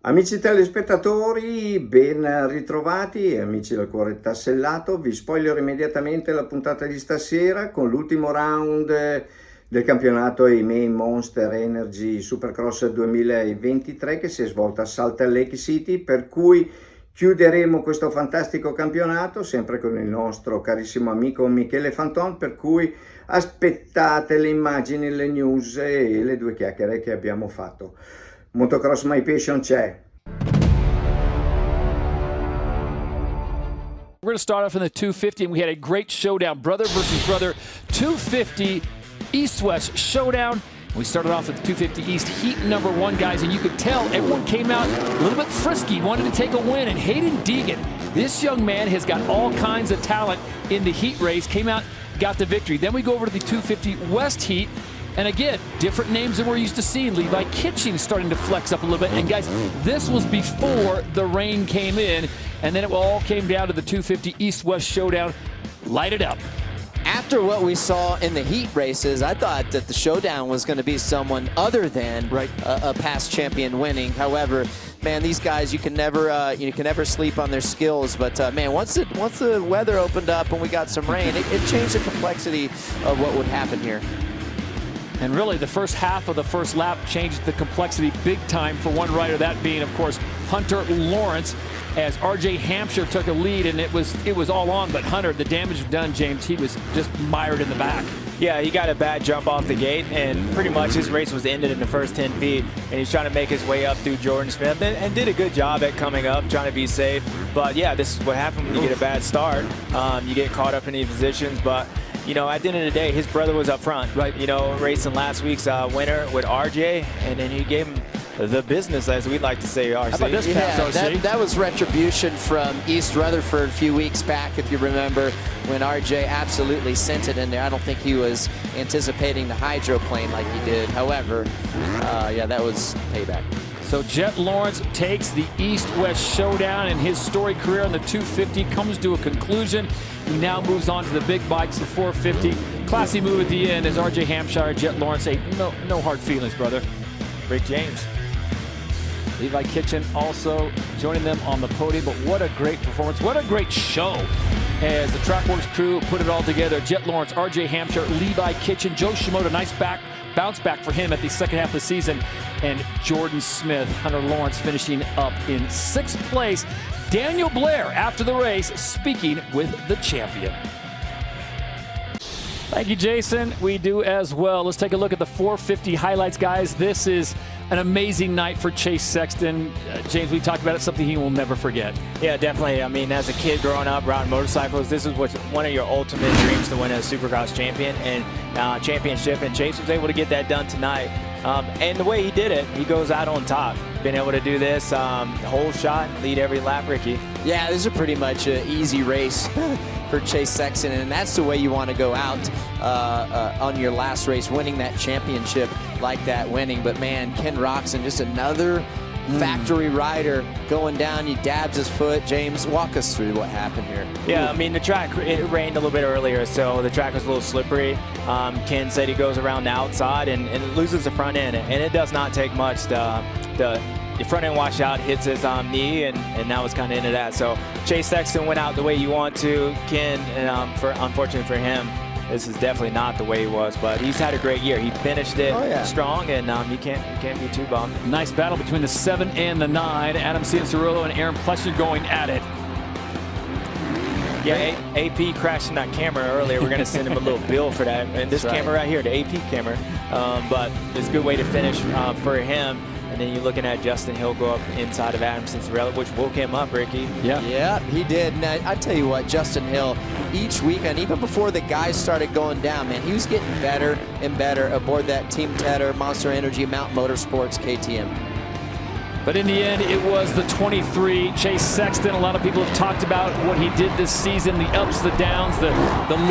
Amici telespettatori, ben ritrovati, amici del cuore tassellato. Vi spoilerò immediatamente la puntata di stasera con l'ultimo round del campionato EMEI Monster Energy Supercross 2023 che si è svolta a Salt Lake City, per cui chiuderemo questo fantastico campionato sempre con il nostro carissimo amico Michele Fanton, per cui aspettate le immagini, le news e le due chiacchiere che abbiamo fatto. Motocross My Passion c'è. We're going to start off in the 250, and we had a great showdown, brother versus brother, 250 East-West showdown. We started off with the 250 East heat number 1, guys, and you could tell everyone came out a little bit frisky, wanted to take a win, and Hayden Deegan, this young man has got all kinds of talent in the heat race, came out, got the victory. Then we go over to the 250 West heat. And again, different names than we're used to seeing. Levi Kitchen starting to flex up a little bit. And guys, this was before the rain came in. And then it all came down to the 250 East-West showdown. Light it up. After what we saw in the heat races, I thought that the showdown was going to be someone other than a past champion winning. However, man, these guys, you can never sleep on their skills. But man, once the weather opened up and we got some rain, it changed the complexity of what would happen here. And really, the first half of the first lap changed the complexity big time for one rider, that being, of course, Hunter Lawrence, as RJ Hampshire took a lead, and it was all on. But Hunter, the damage done, James, he was just mired in the back. Yeah, he got a bad jump off the gate, and pretty much his race was ended in the first 10 feet, and he's trying to make his way up through Jordan Smith, and did a good job at coming up, trying to be safe. But yeah, this is what happens when you get a bad start. You get caught up in these positions, but you know, at the end of the day, his brother was up front, right? You know, racing last week's winner with RJ, and then he gave him the business, as we'd like to say, RC. How about this pass, RC? That was retribution from East Rutherford a few weeks back, if you remember, when RJ absolutely sent it in there. I don't think he was anticipating the hydroplane like he did. However, yeah, that was payback. So Jet Lawrence takes the East-West showdown, and his storied career on the 250 comes to a conclusion. He now moves on to the big bikes, the 450. Classy move at the end as RJ Hampshire, Jet Lawrence say, no hard feelings, brother. Rick James. Levi Kitchen also joining them on the podium, but what a great performance. What a great show as the Trackworks crew put it all together. Jet Lawrence, RJ Hampshire, Levi Kitchen, Joe Shimoda, nice bounce back for him at the second half of the season. And Jordan Smith, Hunter Lawrence finishing up in 6th place. Daniel Blair, after the race, speaking with the champion. Thank you, Jason. We do as well. Let's take a look at the 450 highlights, guys. This is an amazing night for Chase Sexton. James, we talked about it, something he will never forget. Yeah, definitely. I mean, as a kid growing up riding motorcycles, this is what's one of your ultimate dreams, to win a Supercross championship, and Chase was able to get that done tonight. And the way he did it, he goes out on top. Been able to do this whole shot, lead every lap, Ricky. Yeah, this is pretty much an easy race for Chase Sexton, and that's the way you want to go out on your last race, winning that championship like that, winning. But man, Ken Roxon, just another factory rider going down. He dabs his foot. James, walk us through what happened here. Yeah, I mean, the track, it rained a little bit earlier, so the track was a little slippery. Ken said he goes around the outside and loses the front end, and it does not take much. The front end washout hits his knee, and that was kind of into that. So Chase Sexton went out the way you want to. Ken, unfortunately for him, this is definitely not the way he was, but he's had a great year. He finished it strong, and you can't be too bummed. Nice battle between the 7 and the 9. Adam Cianciarulo and Aaron Plesser going at it. Yeah, AP crashing that camera earlier. We're going to send him a little bill for that. And this camera right here, the AP camera. But it's a good way to finish for him. And then you're looking at Justin Hill go up inside of Adam Cianciarulo, which woke him up, Ricky. Yeah, he did. And I tell you what, Justin Hill, each weekend, even before the guys started going down, man, he was getting better and better aboard that Team Tedder, Monster Energy, Mount Motorsports, KTM. But in the end, it was the 23, Chase Sexton. A lot of people have talked about what he did this season, the ups, the downs, the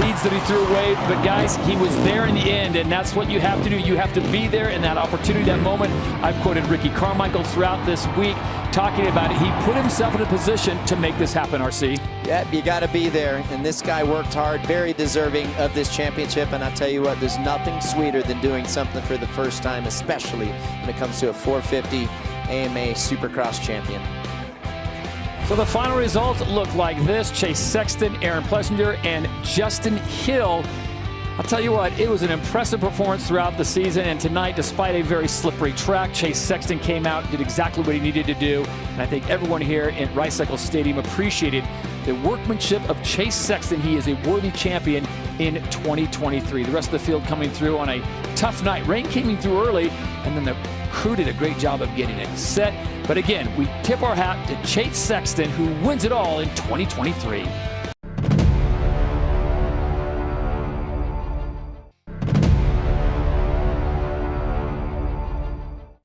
leads that he threw away. But guys, he was there in the end, and that's what you have to do. You have to be there in that opportunity, that moment. I've quoted Ricky Carmichael throughout this week talking about it. He put himself in a position to make this happen, RC. Yeah, you got to be there. And this guy worked hard, very deserving of this championship. And I'll tell you what, there's nothing sweeter than doing something for the first time, especially when it comes to a 450 AMA Supercross champion. So the final results look like this. Chase Sexton, Aaron Plessinger, and Justin Hill. I'll tell you what, it was an impressive performance throughout the season, and tonight, despite a very slippery track, Chase Sexton came out and did exactly what he needed to do, and I think everyone here in Rice-Eccles Stadium appreciated the workmanship of Chase Sexton. He is a worthy champion in 2023. The rest of the field coming through on a tough night. Rain came through early, and then the crew did a great job of getting it set. But again, we tip our hat to Chase Sexton, who wins it all in 2023.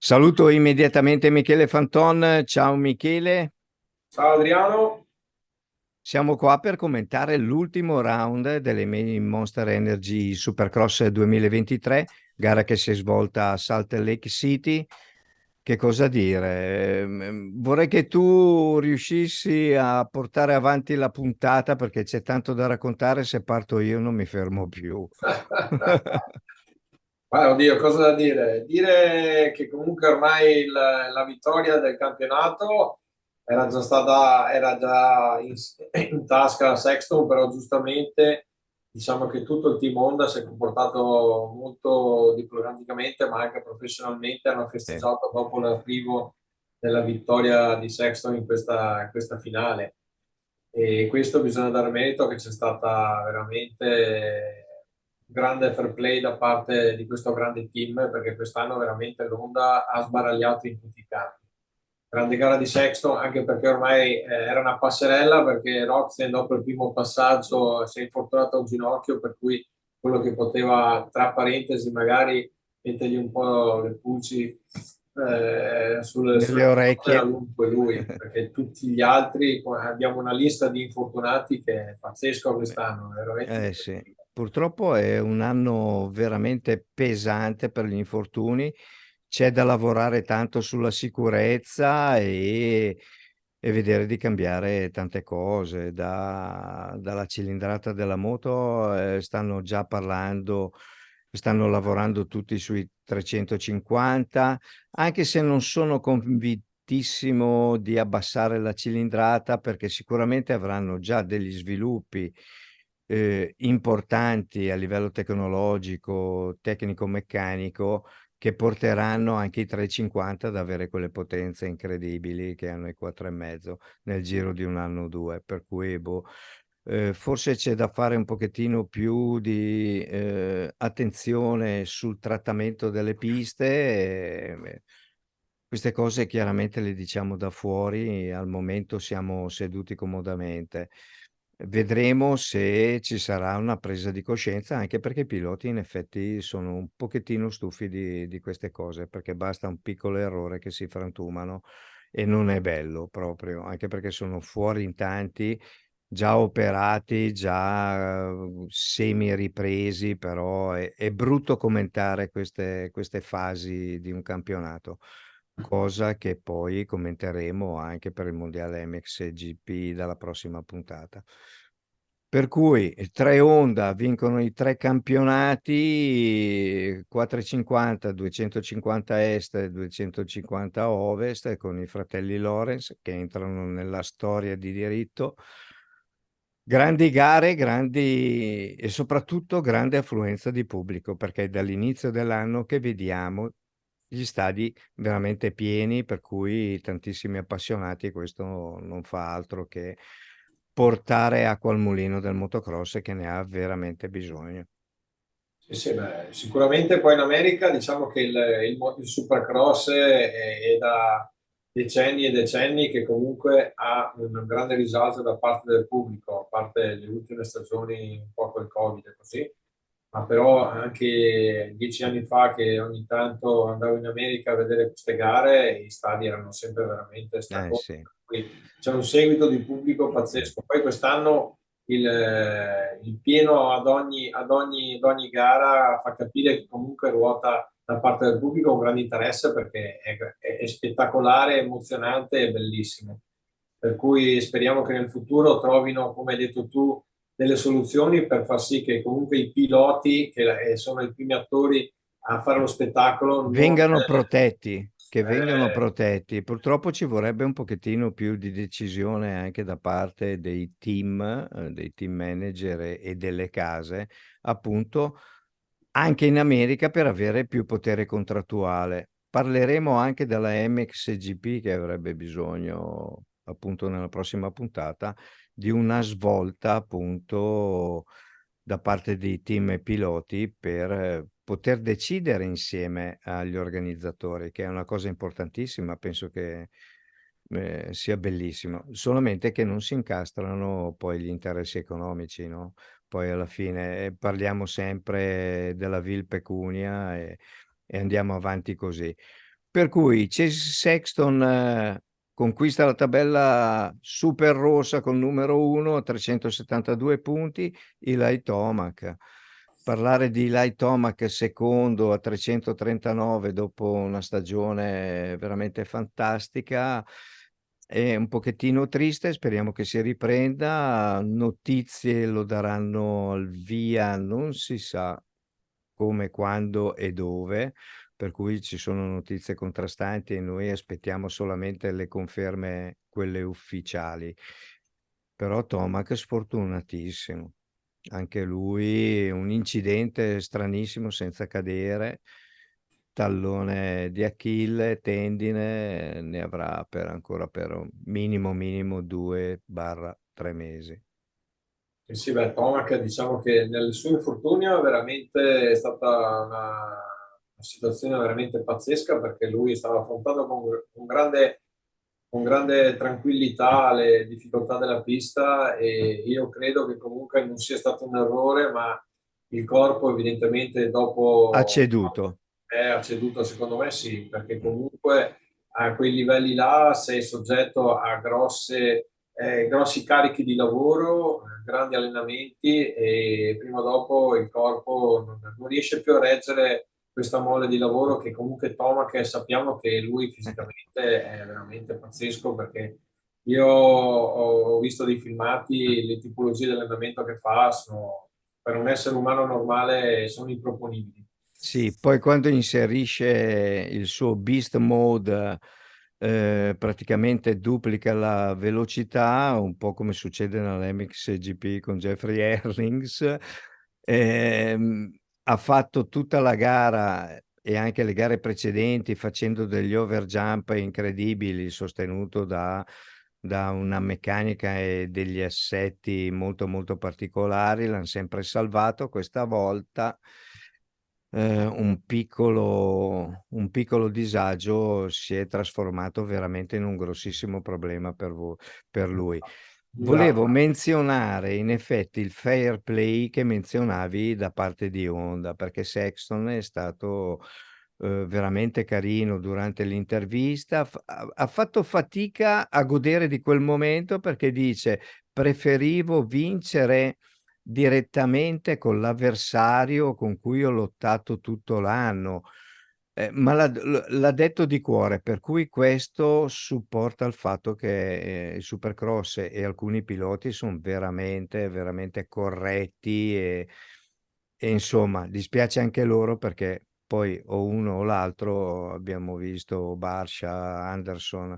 Saluto immediatamente Michele Fanton. Ciao Michele. Ciao Adriano. Siamo qua per commentare l'ultimo round delle Main Monster Energy Supercross 2023, gara che si è svolta a Salt Lake City. Che cosa dire? Vorrei che tu riuscissi a portare avanti la puntata perché c'è tanto da raccontare, se parto io non mi fermo più. Oddio, cosa da dire? Dire che comunque ormai la vittoria del campionato era già in tasca a Sexton, però giustamente diciamo che tutto il team Honda si è comportato molto diplomaticamente, ma anche professionalmente. Hanno festeggiato dopo l'arrivo della vittoria di Sexton in questa finale. E questo bisogna dare merito che c'è stata veramente grande fair play da parte di questo grande team, perché quest'anno veramente l'Honda ha sbaragliato in tutti i campi. Grande gara di Sexton, anche perché ormai era una passerella, perché Roxen dopo il primo passaggio si è infortunato a un ginocchio, per cui quello che poteva, tra parentesi, magari mettergli un po' le pulci sulle orecchie era lui, perché tutti gli altri, abbiamo una lista di infortunati che è pazzesca quest'anno, veramente. Sì. Purtroppo è un anno veramente pesante per gli infortuni, c'è da lavorare tanto sulla sicurezza e vedere di cambiare tante cose, dalla cilindrata della moto stanno già parlando, stanno lavorando tutti sui 350, anche se non sono convintissimo di abbassare la cilindrata perché sicuramente avranno già degli sviluppi importanti a livello tecnologico, tecnico-meccanico che porteranno anche i 350 ad avere quelle potenze incredibili che hanno i 4,5 nel giro di un anno o due, per cui forse c'è da fare un pochettino più di attenzione sul trattamento delle piste. Queste cose chiaramente le diciamo da fuori, al momento siamo seduti comodamente. Vedremo se ci sarà una presa di coscienza, anche perché i piloti in effetti sono un pochettino stufi di queste cose, perché basta un piccolo errore che si frantumano e non è bello proprio, anche perché sono fuori in tanti, già operati, già semi ripresi, però è brutto commentare queste fasi di un campionato, cosa che poi commenteremo anche per il mondiale MXGP dalla prossima puntata. Per cui 3 Honda vincono i 3 campionati, 450, 250 est e 250 ovest, con i fratelli Lorenz che entrano nella storia di diritto. Grandi gare, grandi e soprattutto grande affluenza di pubblico, perché è dall'inizio dell'anno che vediamo gli stadi veramente pieni, per cui tantissimi appassionati, e questo non fa altro che portare acqua al mulino del motocross che ne ha veramente bisogno. Sì, beh, sicuramente poi in America diciamo che il Supercross è da decenni e decenni che comunque ha un grande risalto da parte del pubblico, a parte le ultime stagioni un po' col Covid e così, ma però anche 10 anni fa che ogni tanto andavo in America a vedere queste gare, i stadi erano sempre veramente stracolmi. Sì. C'è un seguito di pubblico pazzesco. Poi quest'anno il pieno ad ogni gara fa capire che comunque ruota da parte del pubblico un grande interesse, perché è spettacolare, emozionante e bellissimo. Per cui speriamo che nel futuro trovino, come hai detto tu, delle soluzioni per far sì che comunque i piloti, che sono i primi attori a fare lo spettacolo, Vengano protetti. che vengono protetti. Purtroppo ci vorrebbe un pochettino più di decisione anche da parte dei team manager e delle case, appunto, anche in America per avere più potere contrattuale. Parleremo anche della MXGP che avrebbe bisogno, appunto, nella prossima puntata di una svolta, appunto, da parte dei team e piloti per poter decidere insieme agli organizzatori, che è una cosa importantissima, penso che sia bellissimo, solamente che non si incastrano poi gli interessi economici, no? Poi alla fine parliamo sempre della vil pecunia e andiamo avanti così. Per cui Chase Sexton conquista la tabella super rossa col numero 1 a 372 punti, Eli Tomac. Parlare di Eli Tomac secondo a 339 dopo una stagione veramente fantastica è un pochettino triste, speriamo che si riprenda. Notizie lo daranno al via, non si sa come, quando e dove, per cui ci sono notizie contrastanti e noi aspettiamo solamente le conferme, quelle ufficiali. Però Tomac è sfortunatissimo, anche lui un incidente stranissimo senza cadere, tallone di Achille, tendine, ne avrà per ancora per un minimo 2-3 mesi. Sì, beh, Tomac diciamo che nel suo infortunio veramente è stata una situazione veramente pazzesca perché lui stava affrontando con grande tranquillità le difficoltà della pista e io credo che comunque non sia stato un errore, ma il corpo evidentemente Ha dopo ceduto. ha ceduto, secondo me sì, perché comunque a quei livelli là sei soggetto a grossi carichi di lavoro, grandi allenamenti e prima o dopo il corpo non riesce più a reggere questa mole di lavoro che comunque toma, che sappiamo che lui fisicamente è veramente pazzesco perché io ho visto dei filmati, le tipologie di allenamento che fa sono, per un essere umano normale sono improponibili. Sì, poi quando inserisce il suo Beast Mode, praticamente duplica la velocità, un po' come succede nell'MXGP con Jeffrey Herlings. Ha fatto tutta la gara e anche le gare precedenti facendo degli overjump incredibili, sostenuto da una meccanica e degli assetti molto particolari. L'hanno sempre salvato. Questa volta un piccolo disagio si è trasformato veramente in un grossissimo problema per lui. Volevo Esatto. menzionare in effetti il fair play che menzionavi da parte di Honda, perché Sexton è stato veramente carino durante l'intervista, ha fatto fatica a godere di quel momento perché dice preferivo vincere direttamente con l'avversario con cui ho lottato tutto l'anno. Ma l'ha detto di cuore, per cui questo supporta il fatto che il Supercross e alcuni piloti sono veramente corretti e insomma, dispiace anche loro perché poi o uno o l'altro abbiamo visto Barsha, Anderson,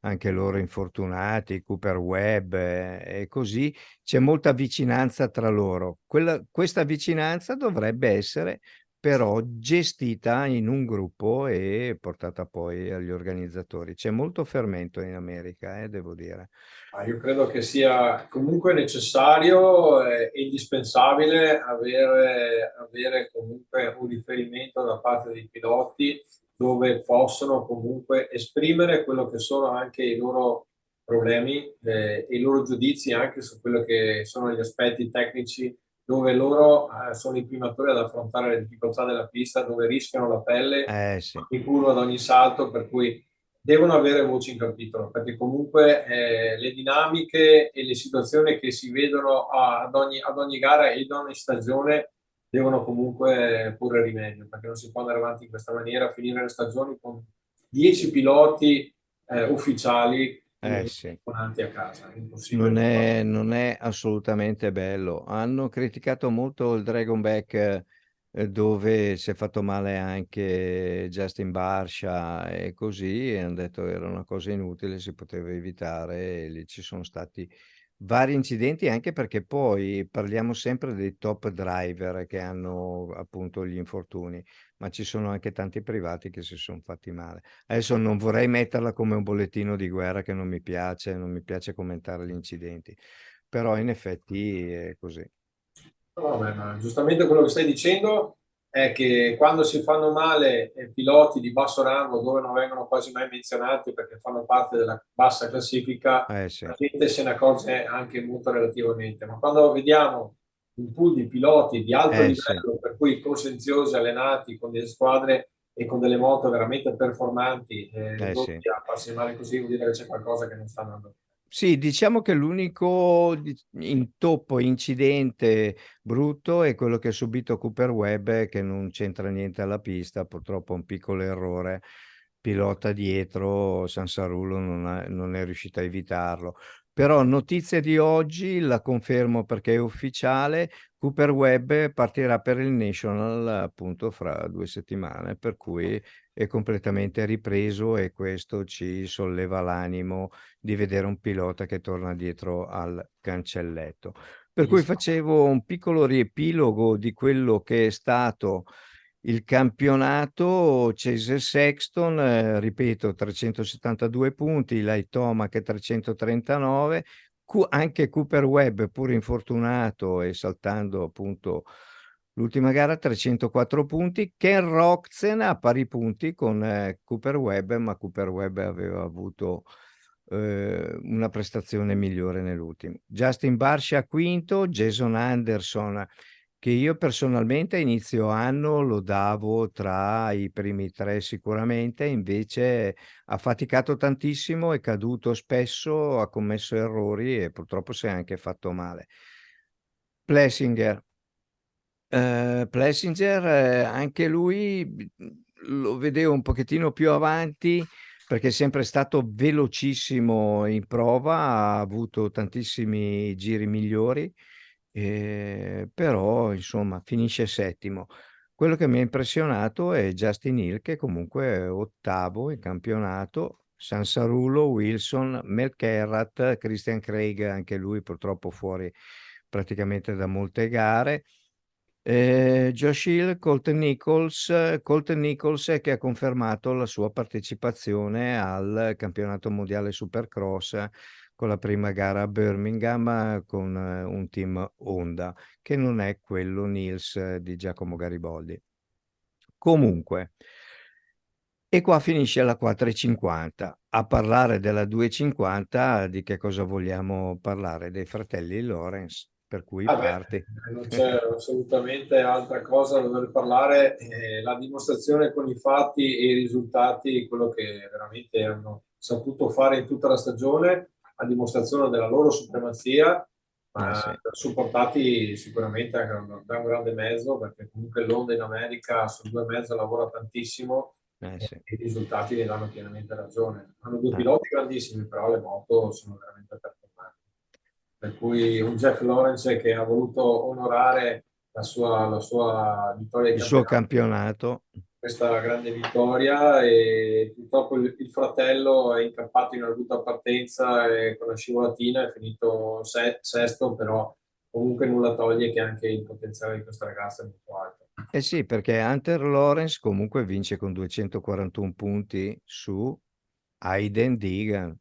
anche loro infortunati, Cooper Webb e così c'è molta vicinanza tra loro. Questa vicinanza dovrebbe essere però gestita in un gruppo e portata poi agli organizzatori. C'è molto fermento in America, devo dire. Io credo che sia comunque necessario e indispensabile avere comunque un riferimento da parte dei piloti dove possono comunque esprimere quello che sono anche i loro problemi e i loro giudizi anche su quello che sono gli aspetti tecnici, dove loro sono i primatori ad affrontare le difficoltà della pista, dove rischiano la pelle Sì. in curva ad ogni salto, per cui devono avere voce in capitolo, perché comunque le dinamiche e le situazioni che si vedono ad ogni gara e ad ogni stagione devono comunque porre rimedio, perché non si può andare avanti in questa maniera, finire le stagioni con 10 piloti ufficiali Sì. avanti a casa, è impossibile. Non è assolutamente bello. Hanno criticato molto il Dragonback dove si è fatto male anche Justin Barsha e così, e hanno detto era una cosa inutile, si poteva evitare, e lì ci sono stati vari incidenti, anche perché poi parliamo sempre dei top driver che hanno appunto gli infortuni, ma ci sono anche tanti privati che si sono fatti male. Adesso non vorrei metterla come un bollettino di guerra, che non mi piace commentare gli incidenti, però in effetti è così. No, vabbè, ma giustamente quello che stai dicendo è che quando si fanno male piloti di basso rango, dove non vengono quasi mai menzionati perché fanno parte della bassa classifica, Sì, la gente se ne accorge anche molto relativamente. Ma quando vediamo un pool di piloti di alto sì, livello, per cui consenziosi, allenati con delle squadre e con delle moto veramente performanti, sì. ridotti a farsi male così, vuol dire che c'è qualcosa che non sta andando bene. Sì, diciamo che l'unico intoppo, incidente brutto è quello che ha subito Cooper Webb, che non c'entra niente alla pista, purtroppo un piccolo errore. Pilota dietro, Sansarullo non è riuscito a evitarlo. Però notizia di oggi, la confermo perché è ufficiale, Cooper Webb partirà per il National appunto fra 2 settimane, per cui è completamente ripreso, e questo ci solleva l'animo di vedere un pilota che torna dietro al cancelletto. Per cui facevo un piccolo riepilogo di quello che è stato il campionato. Chase Sexton, ripeto, 372 punti, Light Tomac 339, anche Cooper Webb, pur infortunato e saltando appunto l'ultima gara, 304 punti. Ken Roczen a pari punti con Cooper Webb, ma Cooper Webb aveva avuto una prestazione migliore nell'ultimo. Justin Barcia quinto, Jason Anderson, che io personalmente a inizio anno lo davo tra i primi tre sicuramente, invece ha faticato tantissimo, è caduto spesso, ha commesso errori e purtroppo si è anche fatto male. Plessinger, Plessinger, anche lui lo vedevo un pochettino più avanti, perché è sempre stato velocissimo in prova, ha avuto tantissimi giri migliori, però insomma finisce settimo. Quello che mi ha impressionato è Justin Hill, che comunque è ottavo in campionato. Sansarulo, Wilson, Melkerrat, Christian Craig, anche lui purtroppo fuori praticamente da molte gare. Josh Hill, Colton Nichols che ha confermato la sua partecipazione al campionato mondiale Supercross, con la prima gara a Birmingham, con un team Honda, che non è quello Nils di Giacomo Gariboldi. Comunque, e qua finisce la 4,50. A parlare della 2,50, di che cosa vogliamo parlare? Dei fratelli Lawrence, per cui Vabbè, parti. non c'è assolutamente altra cosa da dover parlare, la dimostrazione con i fatti e i risultati, quello che veramente hanno saputo fare in tutta la stagione, a dimostrazione della loro supremazia, ma Sì, supportati sicuramente anche da un grande mezzo, perché comunque l'Onda in America su due mezzo lavora tantissimo e sì. i risultati ne danno pienamente ragione. Hanno due Ah. piloti grandissimi, però le moto sono veramente performanti. Per cui un Jeff Lawrence che ha voluto onorare la sua vittoria di Il suo campionato, campionato. questa grande vittoria, e purtroppo il fratello è incappato in una brutta partenza e con la scivolatina è finito sesto, però comunque nulla toglie che anche il potenziale di questa ragazza è molto alto. Eh sì, perché Hunter Lawrence comunque vince con 241 punti su Hayden Deegan,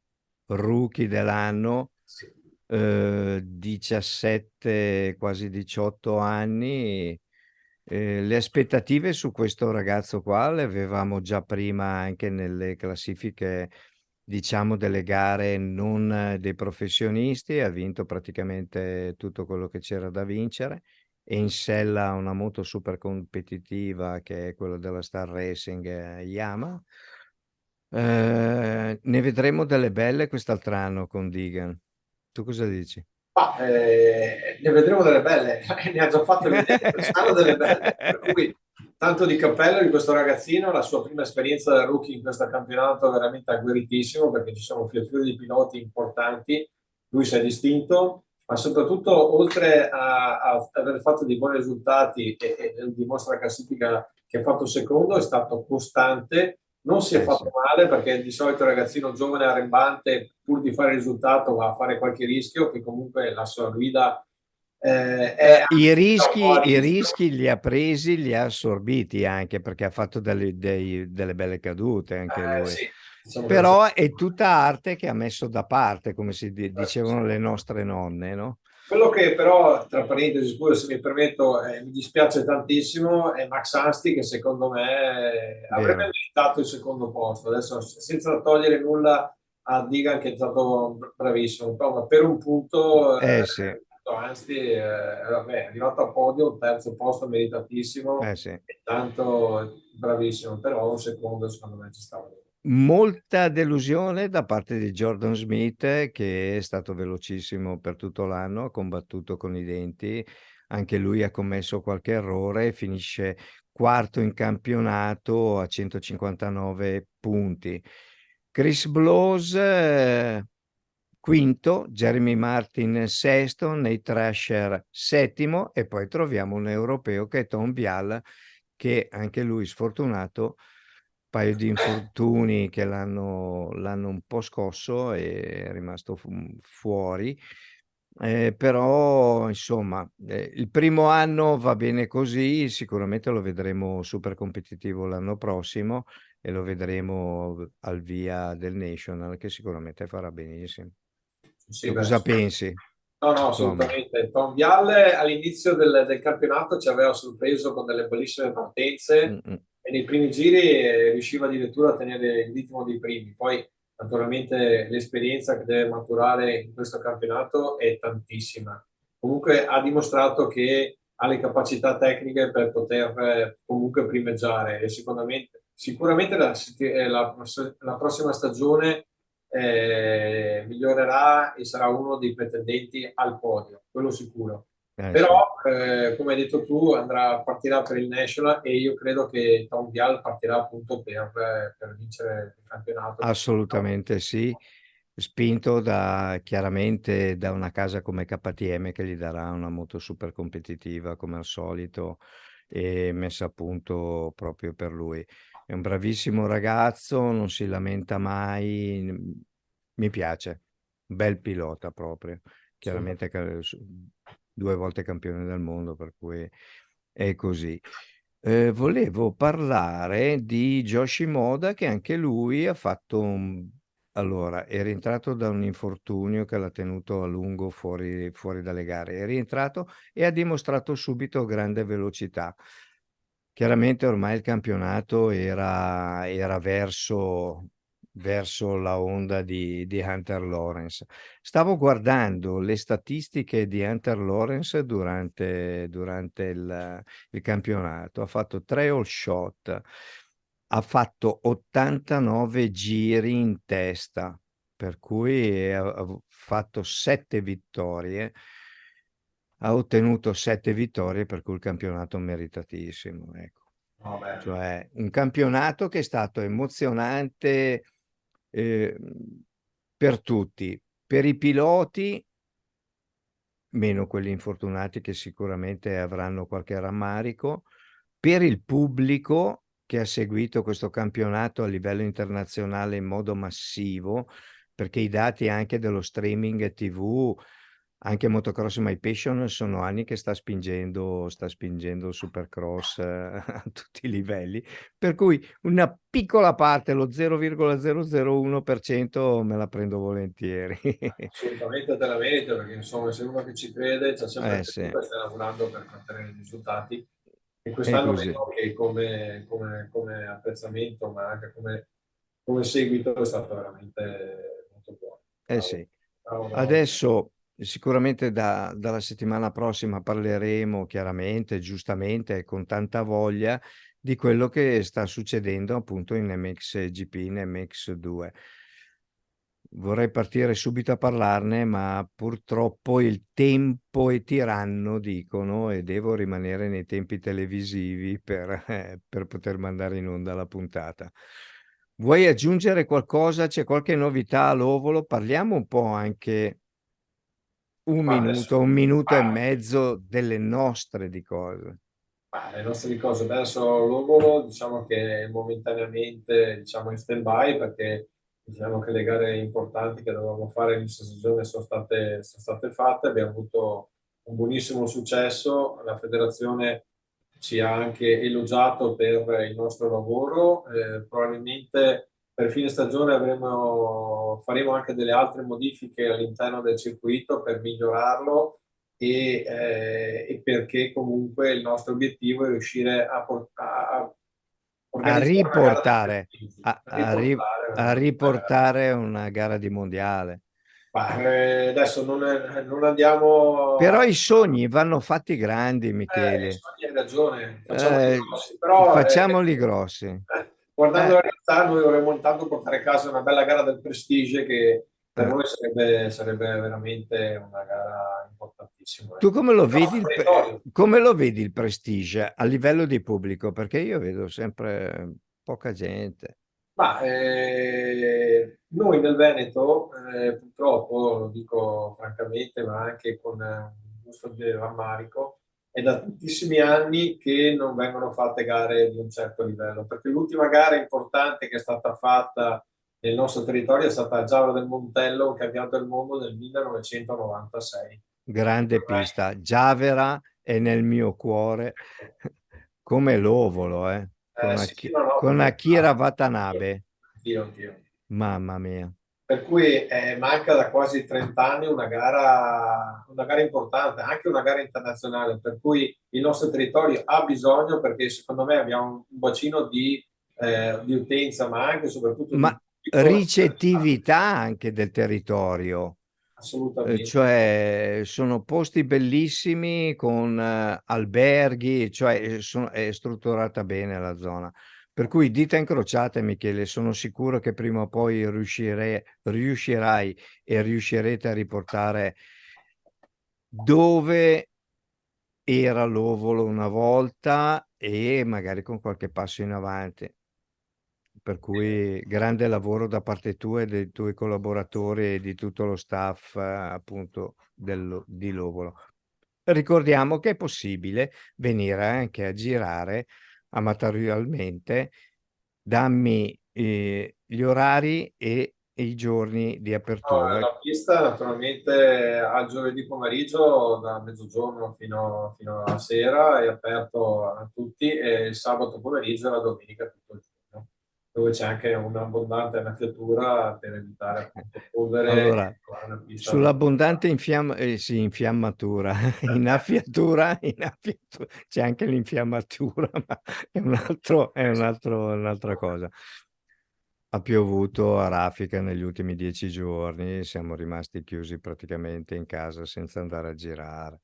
rookie dell'anno, Sì. 17, quasi 18 anni. Le aspettative su questo ragazzo qua le avevamo già prima anche nelle classifiche, diciamo, delle gare non dei professionisti. Ha vinto praticamente tutto quello che c'era da vincere, e in sella a una moto super competitiva che è quella della Star Racing, Yamaha. Ne vedremo delle belle quest'altro anno con Deegan. Tu cosa dici? Ma, ne vedremo delle belle, ne ha già fatte vedere quest'anno delle belle, per cui tanto di cappello di questo ragazzino, la sua prima esperienza da rookie in questo campionato è veramente agguerritissimo, perché ci sono fior fior di piloti importanti, lui si è distinto ma soprattutto oltre a aver fatto dei buoni risultati e dimostra la classifica che ha fatto secondo, è stato costante, non si è Sì. fatto male perché di solito il ragazzino giovane arrembante, pur di fare il risultato, va a fare qualche rischio, che comunque la sua guida è I anche un po' a rischi, i rischio. rischi li ha presi, li ha assorbiti anche perché ha fatto delle belle cadute anche lui. Sì, diciamo che la sua... Però è tutta arte che ha messo da parte, come dicevano le nostre nonne, no? Quello che però, tra parentesi, scusa se mi permetto, mi dispiace tantissimo è Max Ansti che secondo me avrebbe Vero? meritato il secondo posto. Adesso senza togliere nulla a Digan che è stato bravissimo, però ma per un punto Sì, Ansti vabbè, è arrivato a podio, un terzo posto meritatissimo, sì. e tanto bravissimo, però un secondo secondo me ci stava. Molta delusione da parte di Jordan Smith, che è stato velocissimo per tutto l'anno, ha combattuto con i denti, anche lui ha commesso qualche errore, finisce quarto in campionato a 159 punti. Chris Blows, quinto, Jeremy Martin sesto, Nate Thrasher settimo e poi troviamo un europeo che è Tom Vial, che anche lui sfortunato, un paio di infortuni che l'hanno un po' scosso e è rimasto fuori. Però insomma, il primo anno va bene così, sicuramente lo vedremo super competitivo l'anno prossimo e lo vedremo al via del National che sicuramente farà benissimo. Sì, Tu beh, cosa pensi? no, no, Insomma, assolutamente. Tom Vialle all'inizio del campionato ci aveva sorpreso con delle bellissime mm, partenze mm, e nei primi giri riusciva addirittura a tenere il ritmo dei primi. Poi, naturalmente, l'esperienza che deve maturare in questo campionato è tantissima. Comunque ha dimostrato che ha le capacità tecniche per poter comunque primeggiare e sicuramente la prossima stagione migliorerà e sarà uno dei pretendenti al podio, quello sicuro. sì. Però, come hai detto tu, partirà per il National e io credo che Tom Vial partirà appunto per vincere il campionato. Assolutamente sì, spinto chiaramente da una casa come KTM che gli darà una moto super competitiva come al solito e messa a punto proprio per lui. È un bravissimo ragazzo, non si lamenta mai, mi piace, un bel pilota proprio, chiaramente 2 volte campione del mondo, per cui è così. Volevo parlare di Yoshimoda che anche lui ha fatto allora, è rientrato da un infortunio che l'ha tenuto a lungo fuori dalle gare. È rientrato e ha dimostrato subito grande velocità. Chiaramente ormai il campionato era verso la onda di Hunter Lawrence. Stavo guardando le statistiche di Hunter Lawrence durante il campionato. Ha fatto 3 all shot, ha fatto 89 giri in testa, per cui ha fatto 7 vittorie. Ha ottenuto 7 vittorie, per cui il campionato meritatissimo, ecco. Vabbè. Cioè un campionato che è stato emozionante eh, per tutti, per i piloti, meno quelli infortunati che sicuramente avranno qualche rammarico, per il pubblico che ha seguito questo campionato a livello internazionale in modo massivo, perché i dati anche dello streaming TV, anche Motocross My Passion, sono anni che sta spingendo il Supercross a tutti i livelli, per cui una piccola parte, lo 0,001% me la prendo volentieri. Assolutamente te la merita perché insomma sei uno che ci crede, ci ha sempre Sì, creduto e sta lavorando per ottenere i risultati e è quest'anno così. vedo che come apprezzamento ma anche come seguito è stato veramente molto buono. Bravo, Sì. bravo, bravo. Adesso sicuramente dalla settimana prossima parleremo chiaramente, giustamente, e con tanta voglia di quello che sta succedendo appunto in MXGP, in MX2. Vorrei partire subito a parlarne, ma purtroppo il tempo è tiranno, dicono, e devo rimanere nei tempi televisivi per poter mandare in onda la puntata. Vuoi aggiungere qualcosa? C'è qualche novità all'Ovolo? Parliamo un po' anche un minuto e mezzo delle nostre di cose. Le nostre cose, adesso l'Ovolo diciamo che momentaneamente diciamo in stand-by perché diciamo che le gare importanti che dovevamo fare inizio stagione sono state fatte, abbiamo avuto un buonissimo successo, la federazione ci ha anche elogiato per il nostro lavoro, probabilmente per fine stagione faremo anche delle altre modifiche all'interno del circuito per migliorarlo e perché comunque il nostro obiettivo è riuscire a A organizzare una gara di riportare, prestigio, a, a a ri- riportare a una gara. riportare una gara di mondiale. Adesso non andiamo Però a... i sogni vanno fatti grandi, Michele. Hai ragione, facciamoli grossi, però Facciamoli grossi. guardando la realtà noi vorremmo intanto portare a casa una bella gara del Prestige che per Eh. noi sarebbe veramente una gara importantissima. Tu Ecco. come lo Il nostro vedi territorio. come lo vedi il Prestige a livello di pubblico? Perché io vedo sempre poca gente. Noi nel Veneto, purtroppo, lo dico francamente, ma anche con un gusto di rammarico, è da tantissimi anni che non vengono fatte gare di un certo livello, perché l'ultima gara importante che è stata fatta nel nostro territorio è stata a Giava del Montello, un campionato del mondo nel 1996. Grande pista. Giavera è nel mio cuore come l'ovolo, Sì, sì, no, no, con per Akira carità. Watanabe. Anch'io. Mamma mia. Per cui manca da quasi 30 anni una gara importante, anche una gara internazionale, per cui il nostro territorio ha bisogno, perché secondo me abbiamo un bacino di utenza, ma anche e soprattutto di Ma pubblico interessante. ricettività anche del territorio. Assolutamente. Cioè sono posti bellissimi con alberghi, cioè è strutturata bene la zona. Per cui dita incrociate, Michele, sono sicuro che prima o poi riuscirai e riuscirete a riportare dove era l'Ovolo una volta e magari con qualche passo in avanti. Per cui grande lavoro da parte tua e dei tuoi collaboratori e di tutto lo staff, appunto di Lovolo. Ricordiamo che è possibile venire anche a girare amatorialmente. Dammi gli orari e i giorni di No, apertura. la pista naturalmente al giovedì pomeriggio da mezzogiorno fino alla sera è aperto a tutti e il sabato pomeriggio e la domenica tutto il giorno, dove c'è anche un'abbondante annaffiatura per evitare appunto polvere Allora, e trovare una pista. sull'abbondante sì, infiammatura, innaffiatura, c'è anche l'infiammatura, ma è un'altra cosa. Ha piovuto a raffica negli ultimi 10 giorni, siamo rimasti chiusi praticamente in casa senza andare a girare.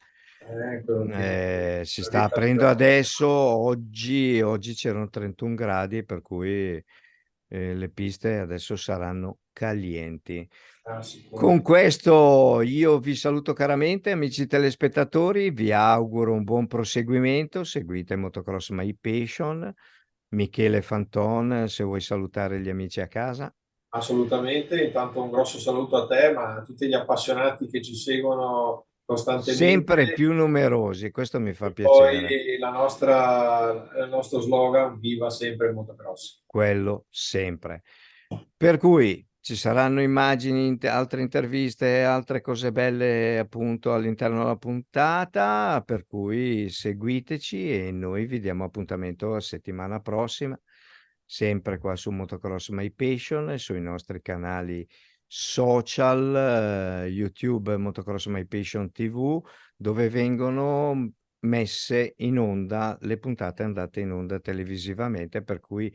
Quello che Si sta aprendo adesso, oggi c'erano 31 gradi, per cui le piste adesso saranno calienti. sicuro. Con questo io vi saluto caramente, amici telespettatori, vi auguro un buon proseguimento, seguite Motocross My Passion. Michele Fanton, se vuoi salutare gli amici a casa. Assolutamente, intanto un grosso saluto a te, ma a tutti gli appassionati che ci seguono Sempre costantemente. più numerosi, questo mi fa E piacere. poi il nostro slogan, viva sempre il motocross. Quello sempre. Per cui ci saranno immagini, altre interviste, altre cose belle appunto all'interno della puntata, per cui seguiteci e noi vi diamo appuntamento la settimana prossima, sempre qua su Motocross My Passion e sui nostri canali social, YouTube Motocross My Passion TV, dove vengono messe in onda le puntate andate in onda televisivamente, per cui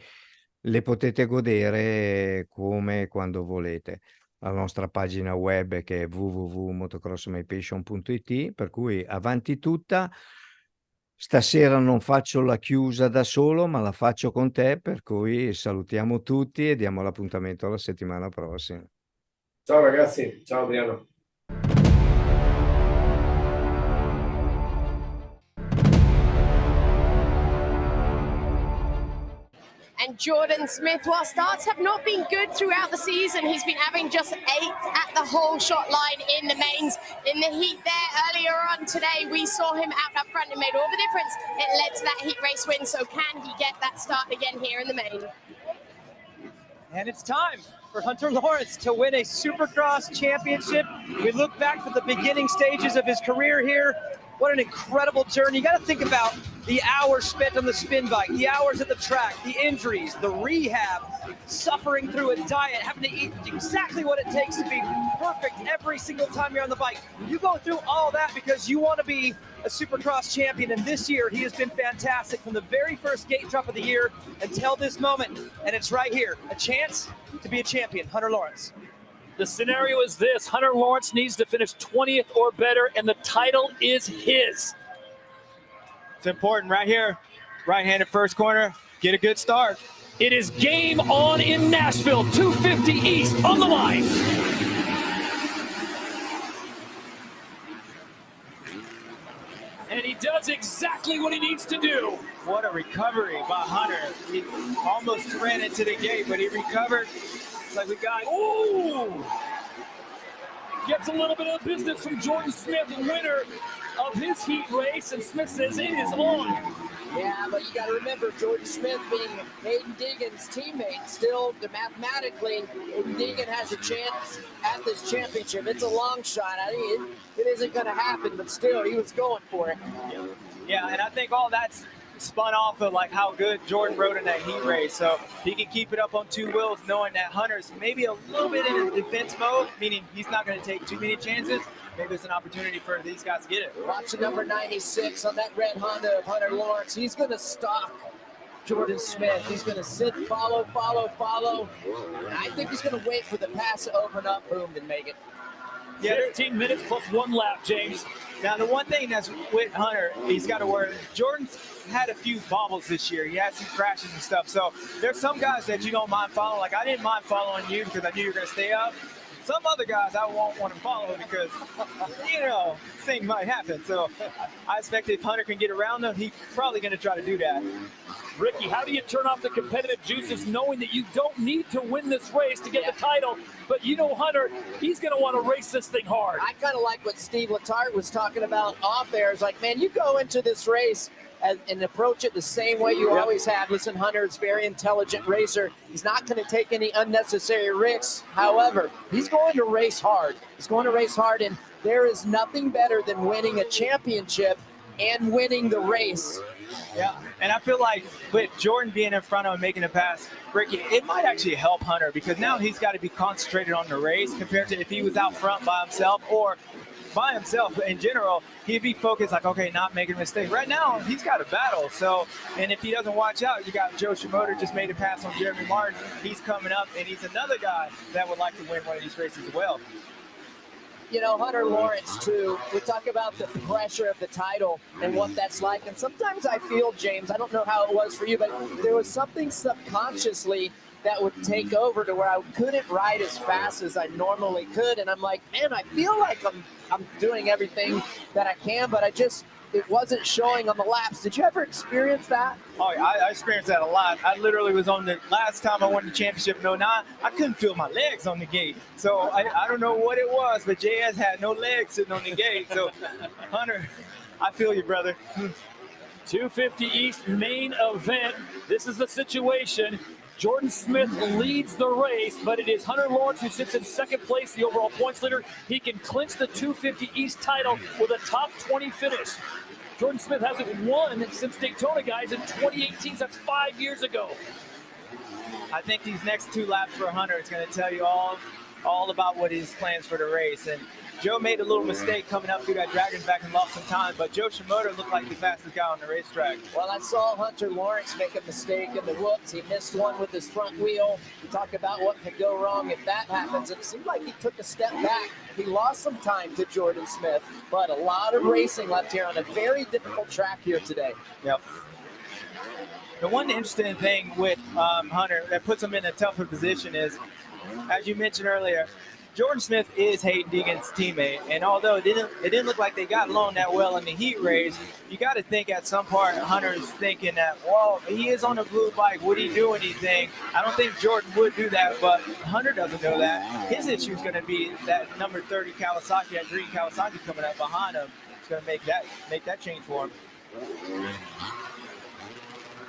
le potete godere come e quando volete. La nostra pagina web che è www.motocrossmypassion.it, per cui avanti tutta. Stasera non faccio la chiusa da solo, ma la faccio con te, per cui salutiamo tutti e diamo l'appuntamento alla settimana prossima. Ciao ragazzi, ciao Adriano. And Jordan Smith, while starts have not been good throughout the season, he's been having just 8 at the whole shot line in the mains. In in the heat there earlier on today. We saw him out up front and made all the difference. It led to that heat race win, so can he get that start again here in the main? And it's time for Hunter Lawrence to win a Supercross championship. We look back to the beginning stages of his career here. What an incredible journey. You got to think about the hours spent on the spin bike, the hours at the track, the injuries, the rehab, suffering through a diet, having to eat exactly what it takes to be perfect every single time you're on the bike. You go through all that because you want to be a Supercross champion, and this year he has been fantastic from the very first gate drop of the year until this moment, and it's right here, a chance to be a champion. Hunter Lawrence. The scenario is this: Hunter Lawrence needs to finish 20th or better, and the title is his. It's important right here, right-handed first corner, get a good start. It is game on in Nashville, 250 East on the line. And he does exactly what he needs to do. What a recovery by Hunter. He almost ran into the gate, but he recovered. It's like we got, Ooh! Gets a little bit of business from Jordan Smith, winner of his heat race, and Smith says it is on. Yeah, but you got to remember, Jordan Smith being Hayden Deegan's teammate, still mathematically, Hayden Deegan has a chance at this championship. It's a long shot. I think it isn't going to happen, but still, he was going for it. yeah, and I think all that's spun off of like how good Jordan rode in that heat race. So he can keep it up on two wheels, knowing that Hunter's maybe a little bit in defense mode, meaning he's not going to take too many chances. Maybe it's an opportunity for these guys to get it. Watch the number 96 on that red Honda of Hunter Lawrence. He's going to stop Jordan Smith. He's going to sit, follow. And I think he's going to wait for the pass to open up, boom, and make it. Yeah, 15 minutes plus 1 lap, James. Now, the one thing that's with Hunter, he's got to worry. Jordan's had a few bobbles this year. He had some crashes and stuff. So there's some guys that you don't mind following. Like, I didn't mind following you because I knew you were going to stay up. Some other guys I won't want to follow because, you know, things might happen. So I expect if Hunter can get around them, he's probably going to try to do that. Ricky, how do you turn off the competitive juices knowing that you don't need to win this race to get the title? But you know Hunter, he's going to want to race this thing hard. I kind of like what Steve Letarte was talking about off there. It's like, man, you go into this race and approach it the same way you always have. Listen, Hunter's a very intelligent racer. He's not going to take any unnecessary risks. However, he's going to race hard. He's going to race hard, and there is nothing better than winning a championship and winning the race. Yeah, and I feel like with Jordan being in front of him, making a pass, Ricky, it might actually help Hunter because now he's got to be concentrated on the race compared to if he was out front by himself or by himself in general, he'd be focused like, okay, not making a mistake. Right now, he's got a battle. So, and if he doesn't watch out, you got Joe Shimoda just made a pass on Jeremy Martin. He's coming up, and he's another guy that would like to win one of these races as well. You know, Hunter Lawrence, too, we talk about the pressure of the title and what that's like. And sometimes I feel, James, I don't know how it was for you, but there was something subconsciously that would take over to where I couldn't ride as fast as I normally could. And I'm like, man, I feel like I'm doing everything that I can, but it wasn't showing on the laps. Did you ever experience that? Oh, yeah, I experienced that a lot. I literally was on the last time I won the championship in 09, I couldn't feel my legs on the gate. So I don't know what it was, but JS had no legs sitting on the gate. So, Hunter, I feel you, brother. 250 East main event. This is the situation. Jordan Smith leads the race, but it is Hunter Lawrence who sits in second place, the overall points leader. He can clinch the 250 East title with a top 20 finish. Jordan Smith hasn't won since Daytona, guys, in 2018. That's 5 years ago. I think these next 2 laps for Hunter is going to tell you all about what his plans for the race. And Joe made a little mistake coming up through that Dragon's back and lost some time, but Joe Shimoda looked like the fastest guy on the racetrack. Well, I saw Hunter Lawrence make a mistake in the whoops. He missed one with his front wheel. We talk about what could go wrong if that happens. It seemed like he took a step back. He lost some time to Jordan Smith, but a lot of racing left here on a very difficult track here today. Yep. The one interesting thing with Hunter that puts him in a tougher position is, as you mentioned earlier, Jordan Smith is Hayden Deegan's teammate, and although it didn't look like they got along that well in the heat race, you got to think at some part Hunter's thinking that, well, he is on the blue bike. Would he do anything? I don't think Jordan would do that, but Hunter doesn't know that. His issue is going to be that number 30 Kawasaki, that green Kawasaki coming up behind him. It's going to make that change for him.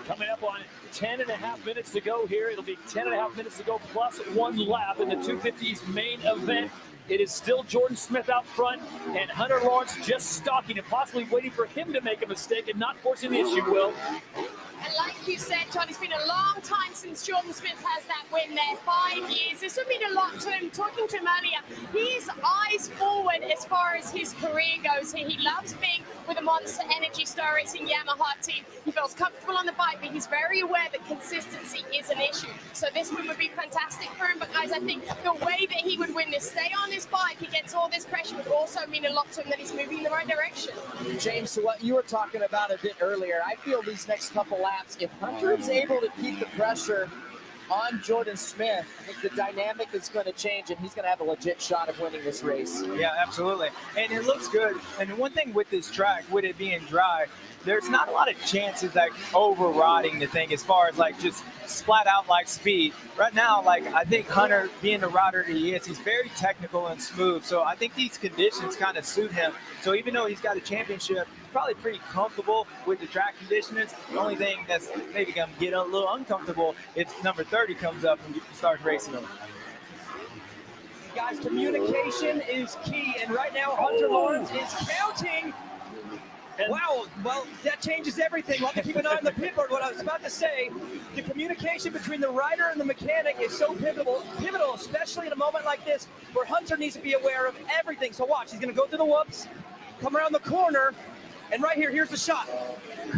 Coming up on 10.5 minutes to go here. It'll be 10.5 minutes to go plus 1 lap in the 250's main event. It is still Jordan Smith out front and Hunter Lawrence just stalking and possibly waiting for him to make a mistake and not forcing the issue, Will. And like you said, John, it's been a long time since Jordan Smith has that win there, 5 years. This would mean a lot to him. Talking to him earlier, he's eyes forward as far as his career goes here. He loves being with a Monster Energy Star Racing Yamaha team. He feels comfortable on the bike, but he's very aware that consistency is an issue. So this win would be fantastic for him. But guys, I think the way that he would win this, stay on his bike against all this pressure, would also mean a lot to him that he's moving in the right direction. James, to what you were talking about a bit earlier, I feel these next couple laps, if Hunter is able to keep the pressure on Jordan Smith, I think the dynamic is going to change and he's going to have a legit shot of winning this race. Yeah, absolutely. And it looks good. And one thing with this track, with it being dry, there's not a lot of chances like over-rodding the thing as far as like just splat out like speed. Right now, like I think Hunter, being the rodder that he is, he's very technical and smooth. So I think these conditions kind of suit him. So even though he's got a championship, he's probably pretty comfortable with the track conditions. The only thing that's maybe going to get a little uncomfortable if number 30 comes up and starts racing him. Guys, communication is key, and right now Hunter Lawrence is counting. Wow, well, that changes everything. We'll have to keep an eye on the pit board. What I was about to say, the communication between the rider and the mechanic is so pivotal, especially in a moment like this where Hunter needs to be aware of everything. So watch, he's going to go through the whoops, come around the corner, and right here, here's the shot.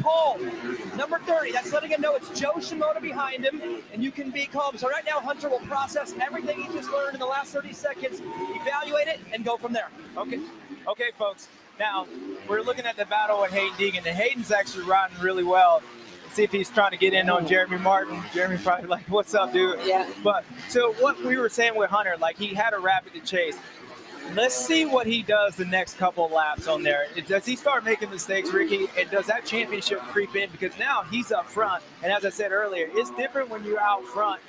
Calm. Number 30, that's letting him know it's Joe Shimoda behind him, and you can be calm. So right now, Hunter will process everything he just learned in the last 30 seconds, evaluate it, and go from there. Okay, folks. Now, we're looking at the battle with Hayden Deegan, and Hayden's actually riding really well. Let's see if he's trying to get in on Jeremy Martin. Jeremy's probably like, what's up, dude? Yeah. But, so what we were saying with Hunter, like he had a rapid to chase. Let's see what he does the next couple of laps on there. Does he start making mistakes, Ricky? And does that championship creep in? Because now he's up front. And as I said earlier, it's different when you're out front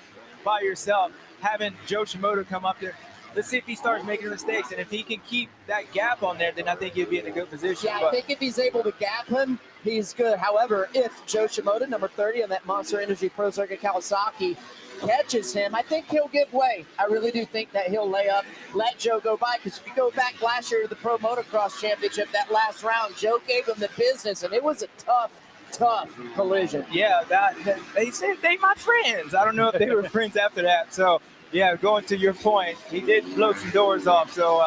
by yourself, having Joe Shimoda come up there. Let's see if he starts making mistakes. And if he can keep that gap on there, then I think he'll be in a good position. Yeah, I think if he's able to gap him, he's good. However, if Joe Shimoda, number 30 on that Monster Energy Pro Circuit Kawasaki, catches him, I think he'll give way. I really do think that he'll lay up, let Joe go by, because if you go back last year to the Pro Motocross Championship, that last round, Joe gave him the business, and it was a tough collision. Yeah, they said they my friends. I don't know if they were friends after that. So, yeah, going to your point, he did blow some doors off. So,